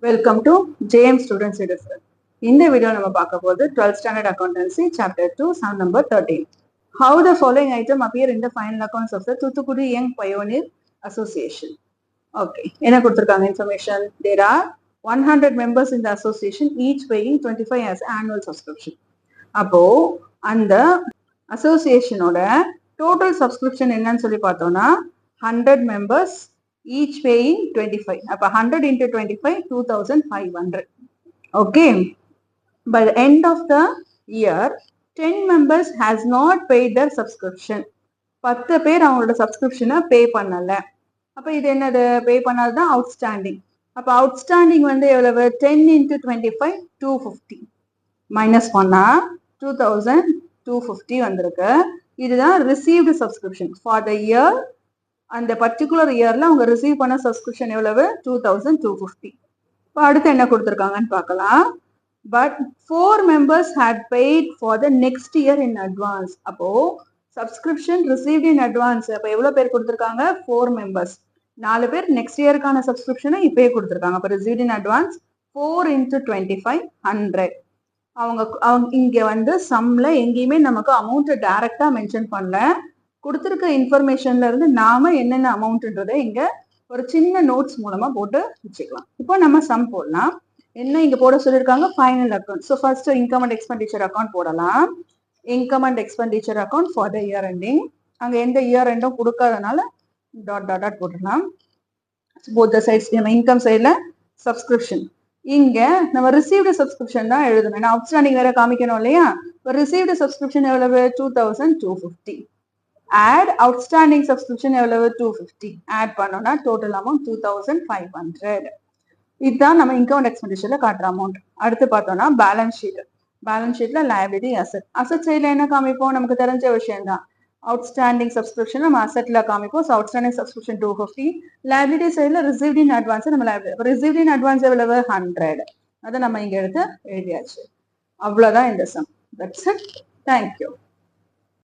Welcome to JM Students Edition. In the video, we will talk about the 12th Standard Accountancy, Chapter 2, Sum number 13. How the following item appear in the final accounts of the Thuthukudi Young Pioneer Association. Okay, என்ன கொடுத்திருக்காங்க information? There are 100 members in the association, each paying 25 as annual subscription. அப்போ அந்த associationோட total subscription என்னன்னு சொல்லி பார்த்தோம்னா 100 members each paying 25. அப்ப 100 into 25, 2,500. Okay. By the end of the year, 10 members has not paid their subscription. 10 பேர் அவங்களோட சப்ஸ்கிரிப்ஷனை பே பண்ணல. அப்ப இது என்னது பே பண்ணாதான் அவுட்ஸ்டாண்டிங். அப்ப அவுட்ஸ்டாண்டிங் வந்து எவ்வளவு 10 into 25, 250. மைனஸ் பண்ணா 2,250 வந்திருக்கு. இதுதான் received subscription for the year. அந்த பர்டிகுலர் இயர்ல அவங்க ரிசீவ் பண்ண சப்ஸ்கிரிப்ஷன் எவ்வளவு 2,250. இப்போ அடுத்து என்ன கொடுத்துருக்காங்கன்னு பார்க்கலாம். But 4 members had paid for the next year in advance. அப்போ சப்ஸ்கிரிப்ஷன் ரிசீவ்ட் இன் அட்வான்ஸ். அப்போ எவ்வளவு பேர் கொடுத்துருக்காங்க 4 members. 4 பேர் நெக்ஸ்ட் இயருக்கான சப்ஸ்கிரிப்ஷனை இப்பயே கொடுத்துருக்காங்க. அப்போ ரிசீவ்ட் இன் அட்வான்ஸ் 4 into 25, 100. அவங்க இங்க வந்து சம்ல எங்கேயுமே நமக்கு அமௌண்ட் டைரக்டா மென்ஷன் பண்ணல. கொடுத்துருக்க இன்ஃபர்மேஷன்ல இருந்து நாம என்னென்ன அமௌண்ட்ன்றதை இங்க ஒரு சின்ன நோட்ஸ் மூலமா போட்டு வச்சுக்கலாம். இப்போ நம்ம சம் போடலாம். என்ன இங்க போட சொல்லியிருக்காங்க final account. So first income and expenditure account போடலாம். Income and expenditure account for the year ending. அங்க எந்த இயர் எண்டும் கொடுக்காதனால டாட் டாட் டாட் போட்டுடலாம். போத் த சைட்ஸ் நம்ம இன்கம் சைட்ல சப்ஸ்கிரிப்ஷன். இங்க நம்ம ரிசீவ்டு சப்ஸ்கிரிப்ஷன் தான் எழுதணும். ஏன்னா அவுட்ஸ்டாண்டிங் வேற காமிக்கணும் இல்லையா? இப்போ ரிசீவ்டு சப்ஸ்கிரிப்ஷன் எவ்வளவு 2,250. add outstanding subscription எவ்வளவு 250. add பண்ணோம்னா total amount 2,500. இதுதான் நம்ம இன்கம் அண்ட் எக்ஸ்பெண்டிச்சர்ல காட்டுற அமௌண்ட். அடுத்து பார்த்தோம்னா பேலன்ஸ் ஷீட். பேலன்ஸ் ஷீட்ல liability asset. அசெட் சைட்ல என்ன காமிப்போம் நமக்கு தெரிஞ்ச விஷயம் தான். அவுட்ஸ்டாண்டிங் சப்ஸ்கிரிப்ஷன் நம்ம அசெட்ல காமிப்போம். Outstanding subscription 250. liability சைட்ல ரிசீவ்ட் இன் அட்வான்ஸ் நம்ம liability. ரிசீவ்ட் இன் அட்வான்ஸ் எவ்வளவு 100. அதை நம்ம இங்க எடுத்து எழுதியாச்சு. அவ்வளவுதான் இந்த சம். That's it. தேங்க்யூ.